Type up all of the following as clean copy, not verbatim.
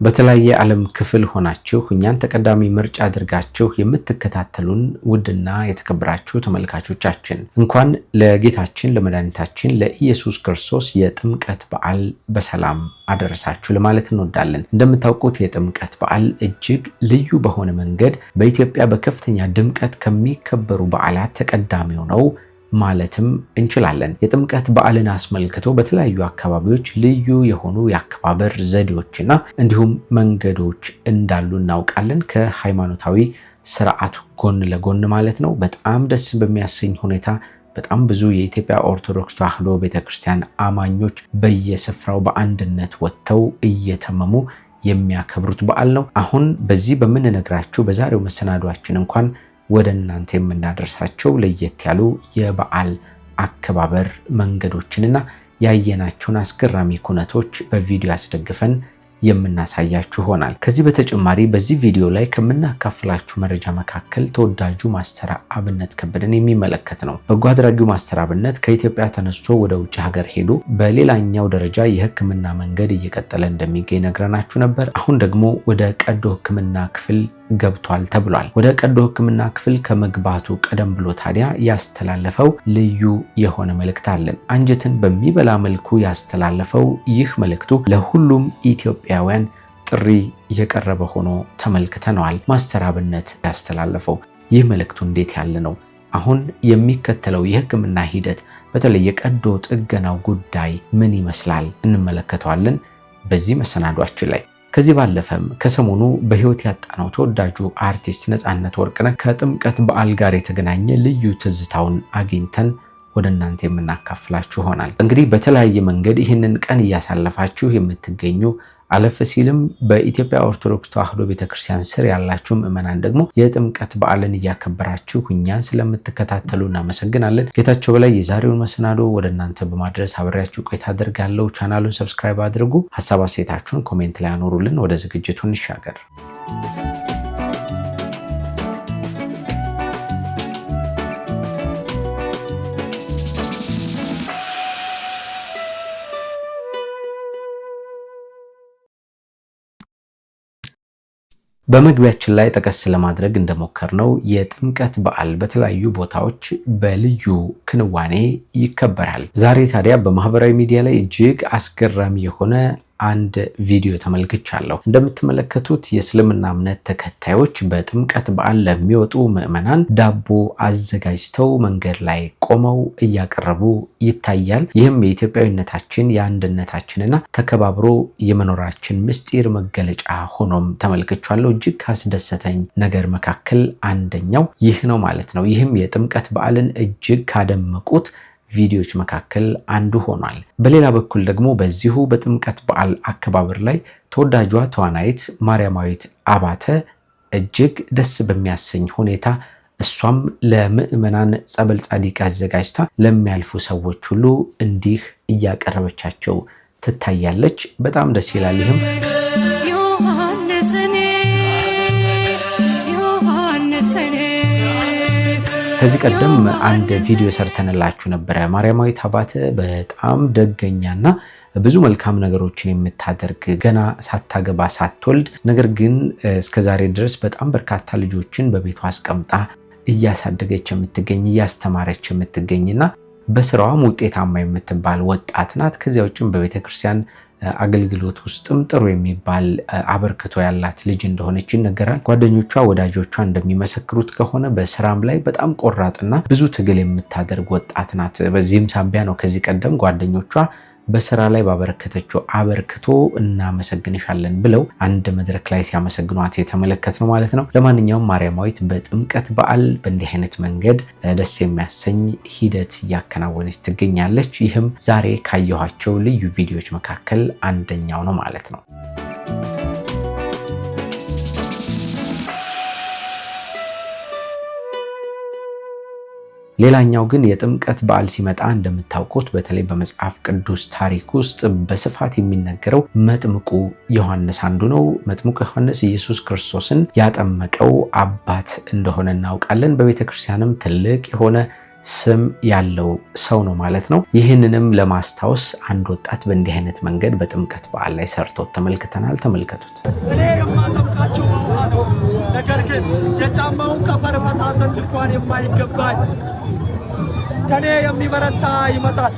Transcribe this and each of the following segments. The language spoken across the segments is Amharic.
በተለያየ ዓለም ክፍል ሆናችሁ እኛን ተቀዳሚ ምርጫ አድርጋችሁ የምትከታተሉን ውድና የተከበራችሁ ተመልካቾቻችን እንኳን ለጌታችን ለመድኃኒታችን ለኢየሱስ ክርስቶስ የጥምቀት በዓል በሰላም አደረሳችሁ ለማለት እንወዳለን። እንደምታውቁት የጥምቀት በዓል እጅግ ልዩ በሆነ መንገድ በኢትዮጵያ በከፍተኛ ድምቀት ከሚከበሩ በዓላት ተቀዳሚው ነው ማለትም እንችላለን። የጥምቀት በዓልን አስመልክቶ በተለያዩ አካባቢዎች ልዩ የሆኑ የአከባበር ዘዴዎችና እንዲሁም መንገዶች እንዳሉ እናውቃለን። ከሃይማኖታዊ ስርዓቱ ጎን ለጎን ማለት ነው። በጣም ደስ በሚያሰኝ ሁኔታ በጣም ብዙ የኢትዮጵያ ኦርቶዶክስ ተዋሕዶ ቤተክርስቲያን አማኞች በየስፍራው በአንድነት ወጥተው እየተመሙ የሚያከብሩት በዓል ነው። አሁን በዚህ በምንነግራችሁ በዛሬው መሰናዷችን እንኳን ወደ እናንተ የምናደርሳቸው ለየት ያሉ የበዓል አከባበር መንገዶችንና ያየናቸውን አስገራሚ ኩነቶች በቪዲዮ አስደግፈን የምናሳያችሁ ይሆናል። ከዚህ በተጨማሪ በዚህ ቪዲዮ ላይ ከምናካፍላችሁ መረጃ መካከል ተወዳጁ ማስተር አብነት ከበደን የሚመለከት ነው። በጎ አድራጊው ማስተር አብነት ከኢትዮጵያ ተነስቶ ወደ ውጭ ሀገር ሄዶ በሌላኛው ደረጃ የሕክምና መንገድ እየቀጠለ እንደሚገኝ ነግረናችሁ ነበር። አሁን ደግሞ ወደ ቀዶ ሕክምና ክፍል ገብቷል ተብሏል። ወደ ቀዶ ሕክምና ክፍል ከመግባቱ ቀደም ብሎ ታዲያ ያስተላለፈው ልዩ የሆነ መልእክት አለ። አንጀትን በሚበላ መልኩ ያስተላለፈው ይህ መልእክቱ ለሁሉም ኢትዮጵያውያን ጥሪ የቀረበ ሆኖ ተመልክተነዋል። ማስተር አብነት ያስተላለፈው ይህ መልእክቱ እንዴት ያለ ነው? አሁን የሚከተለው የሕክምና ሂደት በተለይ የቀዶ ጥገናው ጉዳይ ምን ይመስላል? እንመለከተዋለን በዚህ መሰናዷችን ላይ። ከዚህ ባለፈም ከሰሞኑ በህይወት ያጣነው ተወዳጁ አርቲስት ነፃነት ወርቅነህ ከጥምቀት በዓል ጋር የተገናኘ ልዩ ትዝታውን አግኝተን ወደ እናንተ የምናካፍላችሁ ይሆናል። እንግዲህ በተለያየ መንገድ ይህንን ቀን እያሳለፋችሁ የምትገኙ አለፍ ሲልም በኢትዮጵያ ኦርቶዶክስ ተዋሕዶ ቤተክርስቲያን ስር ያላችሁ ምዕመናን ደግሞ የጥምቀት በዓልን እያከበራችሁ እኛን ስለምትከታተሉ እናመሰግናለን። ጌታቸው በላይ የዛሬውን መሰናዶ ወደ እናንተ በማድረስ አብሬያችሁ ቆይታ አደርጋለሁ። ቻናሉን ሰብስክራይብ አድርጉ። ሀሳብ አስተያየታችሁን ኮሜንት ላይ አኖሩልን። ወደ ዝግጅቱ እንሻገር። በመግቢያችን ላይ ጠቀስ ለማድረግ እንደሞከርነው የጥምቀት በዓል በተለያዩ ቦታዎች በልዩ ክንዋኔ ይከበራል። ዛሬ ታዲያ በማህበራዊ ሚዲያ ላይ እጅግ አስገራሚ የሆነ አንድ ቪዲዮ ተመልክቻለሁ። እንደምትመለከቱት የእስልምና እምነት ተከታዮች በጥምቀት በዓል ለሚወጡ ምዕመናን ዳቦ አዘጋጅተው መንገድ ላይ ቆመው እያቀረቡ ይታያል። ይህም የኢትዮጵያዊነታችን የአንድነታችንና ተከባብሮ የመኖራችን ምስጢር መገለጫ ሆኖም ተመልክቻለሁ። እጅግ ካስደሰተኝ ነገር መካከል አንደኛው ይህ ነው ማለት ነው። ይህም የጥምቀት በዓልን እጅግ ካደመቁት ቪዲዮዎች መካከል አንዱ ሆኗል። በሌላ በኩል ደግሞ በዚሁ በጥምቀት በዓል አከባበር ላይ ተወዳጇ ተዋናይት ማርያማዊት አባተ እጅግ ደስ በሚያሰኝ ሁኔታ እሷም ለምዕመናን ጸበል ጻዲቅ አዘጋጅታ ለሚያልፉ ሰዎች ሁሉ እንዲህ እያቀረበቻቸው ትታያለች። በጣም ደስ ይላል። ይህም ከዚህ ቀደም አንድ ቪዲዮ ሰርተንላችሁ ነበረ። ማርያማዊት አባተ በጣም ደገኛና ብዙ መልካም ነገሮችን የምታደርግ ገና ሳታገባ ሳትወልድ ነገር ግን እስከዛሬ ድረስ በጣም በርካታ ልጆችን በቤቷ አስቀምጣ እያሳደገች የምትገኝ እያስተማረች የምትገኝና በስራዋም ውጤታማ የምትባል ወጣት ናት። ከዚያ ውጭም በቤተክርስቲያን አገልግሎት ውስጥም ጥሩ የሚባል አበርክቶ ያላት ልጅ እንደሆነች ይነገራል። ጓደኞቿ ወዳጆቿ እንደሚመሰክሩት ከሆነ በስራም ላይ በጣም ቆራጥና ብዙ ትግል የምታደርግ ወጣት ናት። በዚህም ሳቢያ ነው ከዚህ ቀደም ጓደኞቿ በስራ ላይ ባበረከተችው አበርክቶ እናመሰግንሻለን ብለው አንድ መድረክ ላይ ሲያመሰግኗት የተመለከትነው ማለት ነው። ለማንኛውም ማርያማዊት በጥምቀት በዓል በእንዲህ አይነት መንገድ ደስ የሚያሰኝ ሂደት እያከናወነች ትገኛለች። ይህም ዛሬ ካየኋቸው ልዩ ቪዲዮዎች መካከል አንደኛው ነው ማለት ነው። ሌላኛው ግን የጥምቀት በዓል ሲመጣ እንደምታውቁት በተለይ በመጽሐፍ ቅዱስ ታሪክ ውስጥ በስፋት የሚነገረው መጥምቁ ዮሐንስ አንዱ ነው። መጥምቁ ዮሐንስ ኢየሱስ ክርስቶስን ያጠመቀው አባት እንደሆነ እናውቃለን። በቤተክርስቲያንም ትልቅ የሆነ ስም ያለው ሰው ነው ማለት ነው። ይህንንም ለማስታወስ አንድ ወጣት በእንዲህ አይነት መንገድ በጥምቀት በዓል ላይ ሰርቶት ተመልክተናል። ተመልከቱት። እኔ የማጠምቃቸው በውሃ ነው፣ ነገር ግን የጫማውን ጠፈር ፈታ ዘንድ እንኳን የማይገባኝ ከኔ የሚበረታ ይመጣል።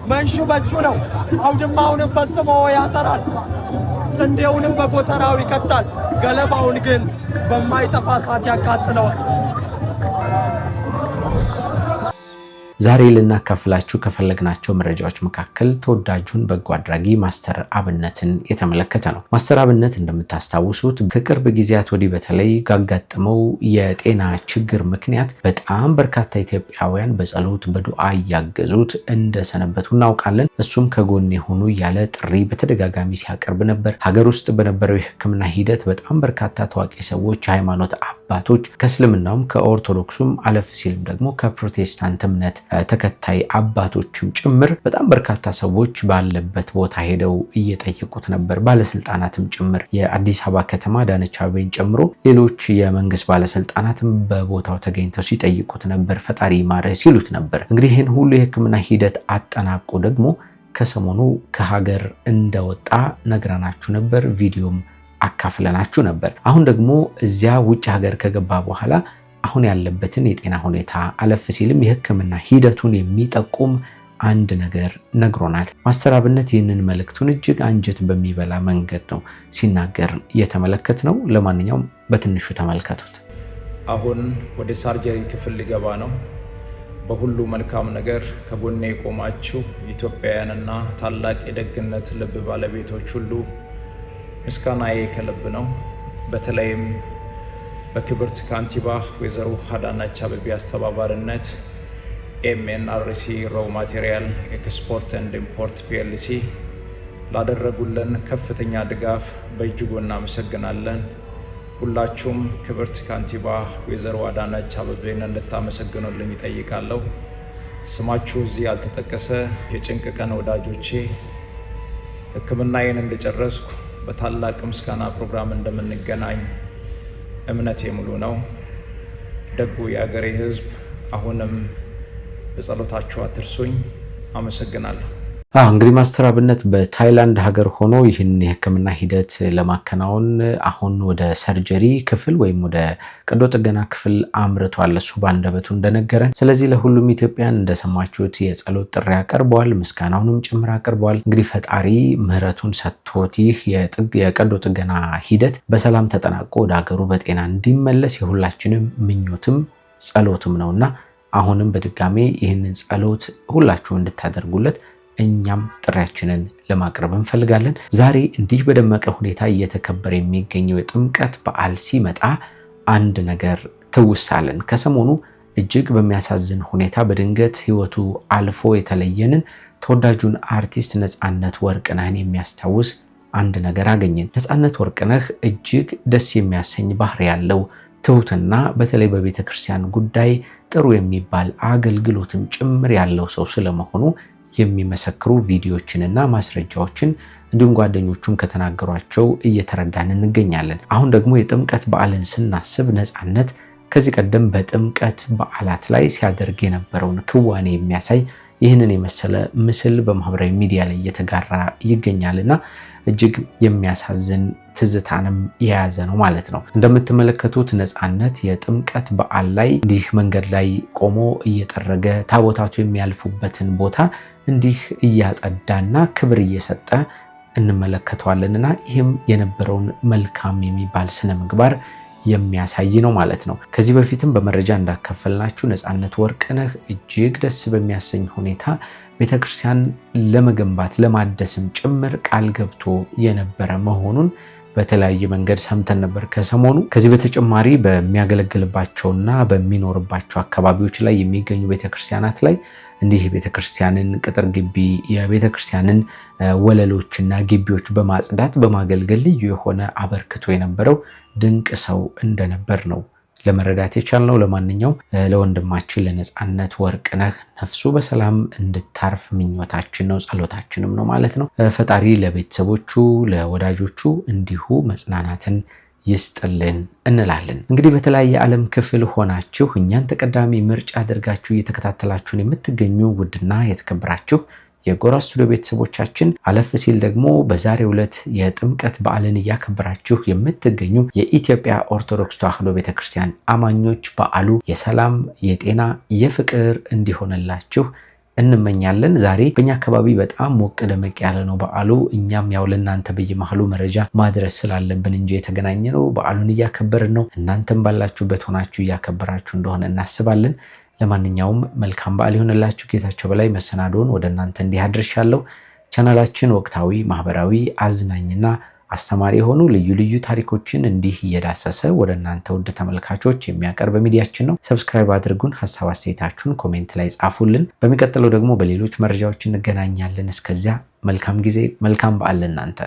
መንሹ በእጁ ነው፣ አውድማውንም ፈጽሞ ያጠራል። ስንዴውንም በጎተራው ይከታል፣ ገለባውን ግን በማይጠፋ እሳት ያቃጥለዋል። ዛሬ ልናካፍላችሁ ከፈለግናቸው መረጃዎች መካከል ተወዳጁን በጎ አድራጊ ማስተር አብነትን የተመለከተ ነው። ማስተር አብነት እንደምታስታውሱት ከቅርብ ጊዜያት ወዲህ በተለይ ካጋጠመው የጤና ችግር ምክንያት በጣም በርካታ ኢትዮጵያውያን በጸሎት በዱዓ እያገዙት እንደሰነበቱ እናውቃለን። እሱም ከጎን የሆኑ እያለ ጥሪ በተደጋጋሚ ሲያቀርብ ነበር። ሀገር ውስጥ በነበረው የሕክምና ሂደት በጣም በርካታ ታዋቂ ሰዎች፣ የሃይማኖት አባቶች ከእስልምናውም ከኦርቶዶክሱም አለፍ ሲልም ደግሞ ከፕሮቴስታንት እምነት ተከታይ አባቶችም ጭምር በጣም በርካታ ሰዎች ባለበት ቦታ ሄደው እየጠየቁት ነበር። ባለስልጣናትም ጭምር የአዲስ አበባ ከተማ አዳነች አቤቤን ጨምሮ ሌሎች የመንግስት ባለስልጣናትም በቦታው ተገኝተው ሲጠይቁት ነበር። ፈጣሪ ማረ ሲሉት ነበር። እንግዲህ ይህን ሁሉ የህክምና ሂደት አጠናቆ ደግሞ ከሰሞኑ ከሀገር እንደወጣ ነግረናችሁ ነበር። ቪዲዮም አካፍለናችሁ ነበር። አሁን ደግሞ እዚያ ውጭ ሀገር ከገባ በኋላ አሁን ያለበትን የጤና ሁኔታ አለፍ ሲልም የህክምና ሂደቱን የሚጠቁም አንድ ነገር ነግሮናል። ማስተር አብነት ይህንን መልእክቱን እጅግ አንጀት በሚበላ መንገድ ነው ሲናገር የተመለከትነው። ለማንኛውም በትንሹ ተመልከቱት። አሁን ወደ ሳርጀሪ ክፍል ሊገባ ነው። በሁሉ መልካም ነገር ከጎኔ የቆማችሁ ኢትዮጵያውያንና ታላቅ የደግነት ልብ ባለቤቶች ሁሉ ምስጋናዬ ከልብ ነው። በተለይም በክብርት ካንቲባ ወይዘሮ አዳነች አቤቤ አስተባባሪነት ኤምኤንአርሲ ሮው ማቴሪያል ኤክስፖርት ኤንድ ኢምፖርት ፒኤልሲ ላደረጉልን ከፍተኛ ድጋፍ በእጅጉ እናመሰግናለን። ሁላችሁም ክብርት ካንቲባ ወይዘሮ አዳነች አቤቤን እንድታመሰግኑልኝ ይጠይቃለሁ። ስማችሁ እዚህ ያልተጠቀሰ የጭንቅ ቀን ወዳጆቼ ሕክምናዬን እንደጨረስኩ በታላቅ ምስጋና ፕሮግራም እንደምንገናኝ እምነቴ ሙሉ ነው። ደጉ የአገሬ ሕዝብ አሁንም በጸሎታችሁ አትርሱኝ። አመሰግናለሁ። እንግዲህ ማስተር አብነት በታይላንድ ሀገር ሆኖ ይህን የህክምና ሂደት ለማከናወን አሁን ወደ ሰርጀሪ ክፍል ወይም ወደ ቀዶ ጥገና ክፍል አምርቷል፣ እሱ ባንደበቱ እንደነገረን። ስለዚህ ለሁሉም ኢትዮጵያን እንደሰማችሁት የጸሎት ጥሪ አቀርበዋል፣ ምስጋናውንም ጭምር አቀርበዋል። እንግዲህ ፈጣሪ ምህረቱን ሰጥቶት ይህ የቀዶ ጥገና ሂደት በሰላም ተጠናቆ ወደ ሀገሩ በጤና እንዲመለስ የሁላችንም ምኞትም ጸሎትም ነውና አሁንም በድጋሜ ይህንን ጸሎት ሁላችሁ እንድታደርጉለት እኛም ጥሪያችንን ለማቅረብ እንፈልጋለን። ዛሬ እንዲህ በደመቀ ሁኔታ እየተከበረ የሚገኘው የጥምቀት በዓል ሲመጣ አንድ ነገር ትውሳለን። ከሰሞኑ እጅግ በሚያሳዝን ሁኔታ በድንገት ህይወቱ አልፎ የተለየንን ተወዳጁን አርቲስት ነፃነት ወርቅነህን የሚያስታውስ አንድ ነገር አገኘን። ነፃነት ወርቅነህ እጅግ ደስ የሚያሰኝ ባህሪ ያለው ትሁትና በተለይ በቤተ ክርስቲያን ጉዳይ ጥሩ የሚባል አገልግሎትም ጭምር ያለው ሰው ስለመሆኑ የሚመሰክሩ ቪዲዮዎችንና ማስረጃዎችን እንዲሁም ጓደኞቹም ከተናገሯቸው እየተረዳን እንገኛለን። አሁን ደግሞ የጥምቀት በዓልን ስናስብ ነፃነት ከዚህ ቀደም በጥምቀት በዓላት ላይ ሲያደርግ የነበረውን ክዋኔ የሚያሳይ ይህንን የመሰለ ምስል በማህበራዊ ሚዲያ ላይ እየተጋራ ይገኛልና እጅግ የሚያሳዝን ትዝታንም የያዘ ነው ማለት ነው። እንደምትመለከቱት ነፃነት የጥምቀት በዓል ላይ እንዲህ መንገድ ላይ ቆሞ እየጠረገ ታቦታቱ የሚያልፉበትን ቦታ እንዲህ እያጸዳና ክብር እየሰጠ እንመለከተዋለንና ይህም የነበረውን መልካም የሚባል ስነ ምግባር የሚያሳይ ነው ማለት ነው። ከዚህ በፊትም በመረጃ እንዳካፈልናችሁ ነፃነት ወርቅነህ እጅግ ደስ በሚያሰኝ ሁኔታ ቤተክርስቲያን ለመገንባት ለማደስም ጭምር ቃል ገብቶ የነበረ መሆኑን በተለያየ መንገድ ሰምተን ነበር ከሰሞኑ። ከዚህ በተጨማሪ በሚያገለግልባቸውና በሚኖርባቸው አካባቢዎች ላይ የሚገኙ ቤተክርስቲያናት ላይ እንዲህ ቤተክርስቲያንን ቅጥር ግቢ የቤተክርስቲያንን ወለሎችና ግቢዎች በማጽዳት በማገልገል ልዩ የሆነ አበርክቶ የነበረው ድንቅ ሰው እንደነበር ነው ለመረዳት የቻልነው። ለማንኛውም ለወንድማችን ለነፃነት ወርቅነህ ነፍሱ በሰላም እንድታርፍ ምኞታችን ነው፣ ጸሎታችንም ነው ማለት ነው። ፈጣሪ ለቤተሰቦቹ ለወዳጆቹ እንዲሁ መጽናናትን ይስጥልን እንላለን። እንግዲህ በተለያየ ዓለም ክፍል ሆናችሁ እኛን ተቀዳሚ ምርጫ አድርጋችሁ እየተከታተላችሁን የምትገኙ ውድና የተከበራችሁ የጎራ ስቱዲዮ ቤተሰቦቻችን አለፍ ሲል ደግሞ በዛሬው ዕለት የጥምቀት በዓልን እያከበራችሁ የምትገኙ የኢትዮጵያ ኦርቶዶክስ ተዋሕዶ ቤተክርስቲያን አማኞች በዓሉ የሰላም፣ የጤና፣ የፍቅር እንዲሆንላችሁ እንመኛለን። ዛሬ በእኛ አካባቢ በጣም ሞቅ ደመቅ ያለ ነው በዓሉ። እኛም ያው ለእናንተ በየመሃሉ መረጃ ማድረስ ስላለብን እንጂ የተገናኘ ነው። በዓሉን እያከበርን ነው። እናንተም ባላችሁበት ሆናችሁ እያከበራችሁ እንደሆነ እናስባለን። ለማንኛውም መልካም በዓል ይሁንላችሁ። ጌታቸው በላይ መሰናዶውን ወደ እናንተ እንዲህ አድርሻለሁ። ቻናላችን ወቅታዊ፣ ማህበራዊ፣ አዝናኝና አስተማሪ የሆኑ ልዩ ልዩ ታሪኮችን እንዲህ እየዳሰሰ ወደ እናንተ ውድ ተመልካቾች የሚያቀርብ ሚዲያችን ነው። ሰብስክራይብ አድርጉን። ሐሳብ አስተያየታችሁን ኮሜንት ላይ ጻፉልን። በሚቀጥለው ደግሞ በሌሎች መረጃዎች እንገናኛለን። እስከዚያ መልካም ጊዜ፣ መልካም በዓል ለእናንተ።